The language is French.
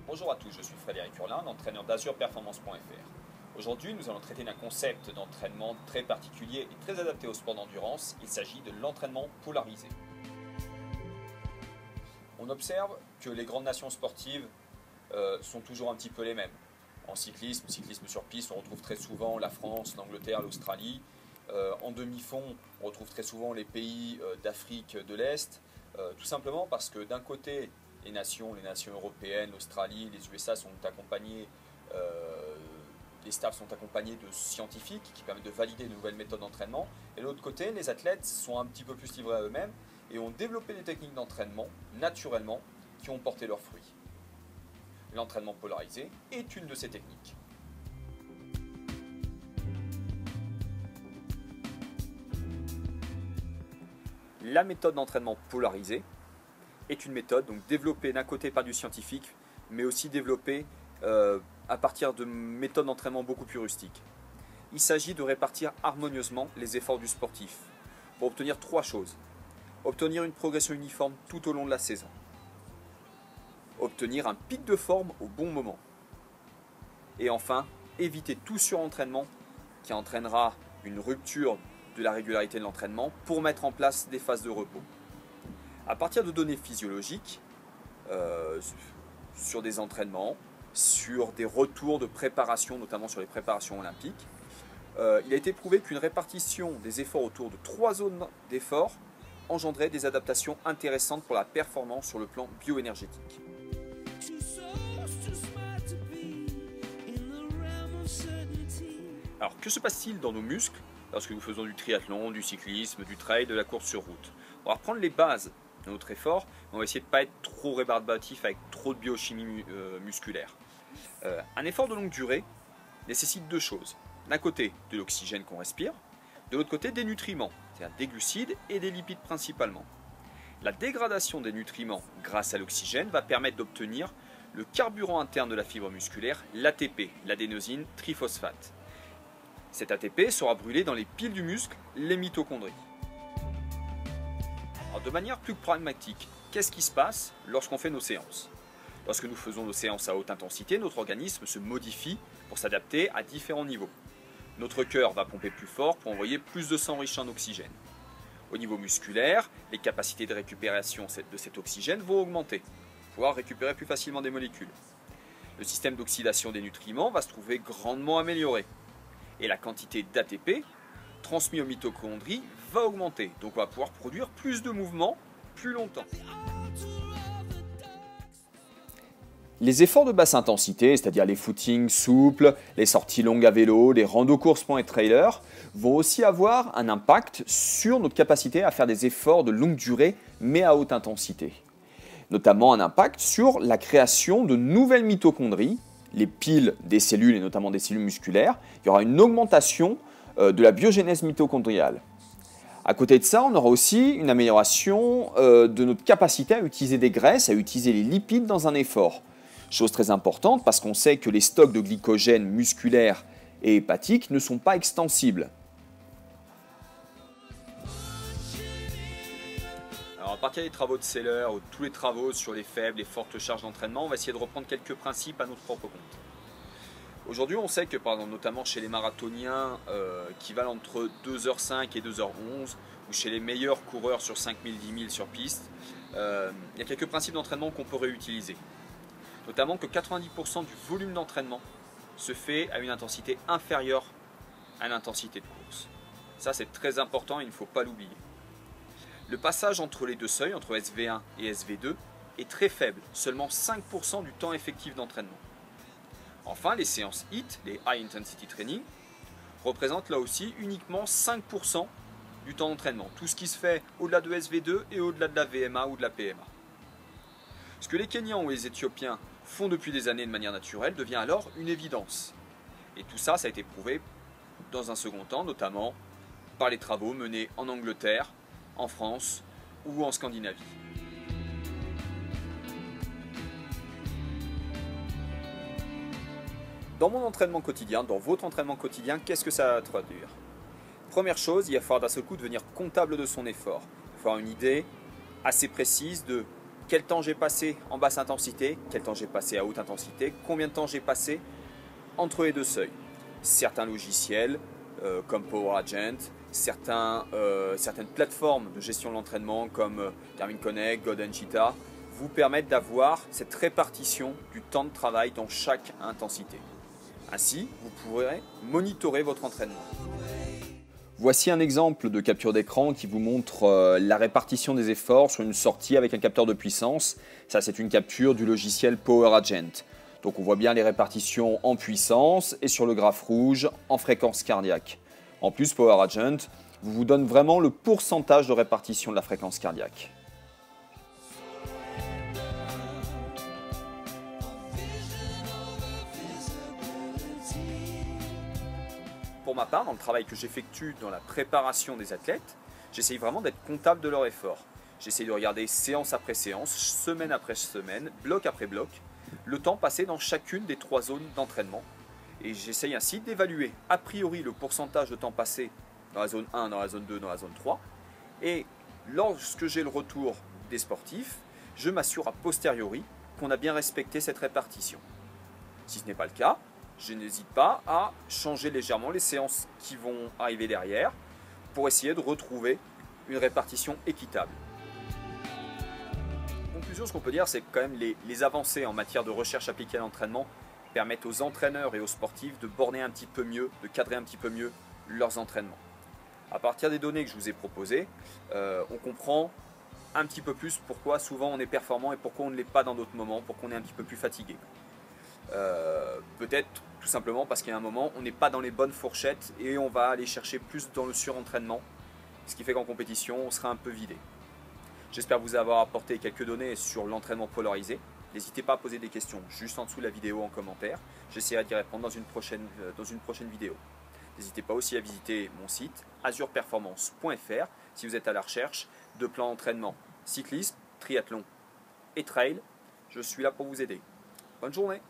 Bonjour à tous, je suis Frédéric Hurlin, entraîneur d'AzurePerformance.fr. Aujourd'hui, nous allons traiter d'un concept d'entraînement très particulier et très adapté au sport d'endurance. Il s'agit de l'entraînement polarisé. On observe que les grandes nations sportives sont toujours un petit peu les mêmes. En cyclisme sur piste, on retrouve très souvent la France, l'Angleterre, l'Australie. En demi-fond, on retrouve très souvent les pays d'Afrique de l'Est, tout simplement parce que d'un côté, les nations européennes, l'Australie, les USA sont accompagnés, les staffs sont accompagnés de scientifiques qui permettent de valider de nouvelles méthodes d'entraînement. Et de l'autre côté, les athlètes sont un petit peu plus livrés à eux-mêmes et ont développé des techniques d'entraînement naturellement qui ont porté leurs fruits. L'entraînement polarisé est une de ces techniques. La méthode d'entraînement polarisé est une méthode donc développée d'un côté par du scientifique, mais aussi développée à partir de méthodes d'entraînement beaucoup plus rustiques. Il s'agit de répartir harmonieusement les efforts du sportif pour obtenir trois choses. Obtenir une progression uniforme tout au long de la saison. Obtenir un pic de forme au bon moment. Et enfin, éviter tout surentraînement qui entraînera une rupture de la régularité de l'entraînement pour mettre en place des phases de repos. À partir de données physiologiques, sur des entraînements, sur des retours de préparation, notamment sur les préparations olympiques, il a été prouvé qu'une répartition des efforts autour de 3 zones d'efforts engendrait des adaptations intéressantes pour la performance sur le plan bioénergétique. Alors, que se passe-t-il dans nos muscles lorsque nous faisons du triathlon, du cyclisme, du trail, de la course sur route? On va reprendre les bases de notre effort, mais on va essayer de ne pas être trop rébarbatif avec trop de biochimie musculaire. Un effort de longue durée nécessite deux choses. D'un côté, de l'oxygène qu'on respire, de l'autre côté, des nutriments, c'est-à-dire des glucides et des lipides principalement. La dégradation des nutriments grâce à l'oxygène va permettre d'obtenir le carburant interne de la fibre musculaire, l'ATP, l'adénosine triphosphate. Cet ATP sera brûlé dans les piles du muscle, les mitochondries. Alors, de manière plus pragmatique, qu'est-ce qui se passe lorsqu'on fait nos séances? Lorsque nous faisons nos séances à haute intensité, notre organisme se modifie pour s'adapter à différents niveaux. Notre cœur va pomper plus fort pour envoyer plus de sang riche en oxygène. Au niveau musculaire, les capacités de récupération de cet oxygène vont augmenter, pour pouvoir récupérer plus facilement des molécules. Le système d'oxydation des nutriments va se trouver grandement amélioré. Et la quantité d'ATP transmis aux mitochondries va augmenter. Donc on va pouvoir produire plus de mouvements plus longtemps. Les efforts de basse intensité, c'est-à-dire les footings souples, les sorties longues à vélo, les randos courses point et trailer, vont aussi avoir un impact sur notre capacité à faire des efforts de longue durée, mais à haute intensité. Notamment un impact sur la création de nouvelles mitochondries, les piles des cellules et notamment des cellules musculaires. Il y aura une augmentation de la biogénèse mitochondriale. À côté de ça, on aura aussi une amélioration de notre capacité à utiliser des graisses, à utiliser les lipides dans un effort. Chose très importante parce qu'on sait que les stocks de glycogène musculaire et hépatique ne sont pas extensibles. Alors, à partir des travaux de Seller ou de tous les travaux sur les faibles et fortes charges d'entraînement, on va essayer de reprendre quelques principes à notre propre compte. Aujourd'hui, on sait que, notamment chez les marathoniens qui valent entre 2h05 et 2h11, ou chez les meilleurs coureurs sur 5000, 10 000 sur piste, il y a quelques principes d'entraînement qu'on peut réutiliser. Notamment que 90% du volume d'entraînement se fait à une intensité inférieure à l'intensité de course. Ça, c'est très important et il ne faut pas l'oublier. Le passage entre les deux seuils, entre SV1 et SV2, est très faible, seulement 5% du temps effectif d'entraînement. Enfin, les séances HIIT, les High Intensity Training, représentent là aussi uniquement 5% du temps d'entraînement. Tout ce qui se fait au-delà de SV2 et au-delà de la VMA ou de la PMA. Ce que les Kenyans ou les Éthiopiens font depuis des années de manière naturelle devient alors une évidence. Et tout ça, ça a été prouvé dans un second temps, notamment par les travaux menés en Angleterre, en France ou en Scandinavie. Dans mon entraînement quotidien, dans votre entraînement quotidien, qu'est-ce que ça va traduire? Première chose, il va falloir d'un seul coup devenir comptable de son effort. Il faut avoir une idée assez précise de quel temps j'ai passé en basse intensité, quel temps j'ai passé à haute intensité, combien de temps j'ai passé entre les deux seuils. Certains logiciels comme PowerAgent, certaines plateformes de gestion de l'entraînement comme Garmin Connect, Golden Cheetah vous permettent d'avoir cette répartition du temps de travail dans chaque intensité. Ainsi, vous pourrez monitorer votre entraînement. Voici un exemple de capture d'écran qui vous montre la répartition des efforts sur une sortie avec un capteur de puissance. Ça, c'est une capture du logiciel PowerAgent. Donc on voit bien les répartitions en puissance et sur le graphe rouge en fréquence cardiaque. En plus, PowerAgent vous donne vraiment le pourcentage de répartition de la fréquence cardiaque. Pour ma part, dans le travail que j'effectue dans la préparation des athlètes, j'essaye vraiment d'être comptable de leur effort. J'essaye de regarder séance après séance, semaine après semaine, bloc après bloc, le temps passé dans chacune des 3 zones d'entraînement. Et j'essaye ainsi d'évaluer a priori le pourcentage de temps passé dans la zone 1, dans la zone 2, dans la zone 3. Et lorsque j'ai le retour des sportifs, je m'assure a posteriori qu'on a bien respecté cette répartition. Si ce n'est pas le cas, je n'hésite pas à changer légèrement les séances qui vont arriver derrière pour essayer de retrouver une répartition équitable. En conclusion, ce qu'on peut dire, c'est que quand même les avancées en matière de recherche appliquée à l'entraînement permettent aux entraîneurs et aux sportifs de borner un petit peu mieux, de cadrer un petit peu mieux leurs entraînements. À partir des données que je vous ai proposées, on comprend un petit peu plus pourquoi souvent on est performant et pourquoi on ne l'est pas dans d'autres moments, pourquoi on est un petit peu plus fatigué. Peut-être tout simplement parce qu'il y a un moment on n'est pas dans les bonnes fourchettes et on va aller chercher plus dans le surentraînement, ce qui fait qu'en compétition on sera un peu vidé. J'espère vous avoir apporté quelques données sur l'entraînement polarisé. N'hésitez pas à poser des questions juste en dessous de la vidéo en commentaire, j'essaierai d'y répondre dans une prochaine vidéo. N'hésitez pas aussi à visiter mon site azurperformance.fr si vous êtes à la recherche de plans d'entraînement cyclisme, triathlon et trail. Je suis là pour vous aider. Bonne journée!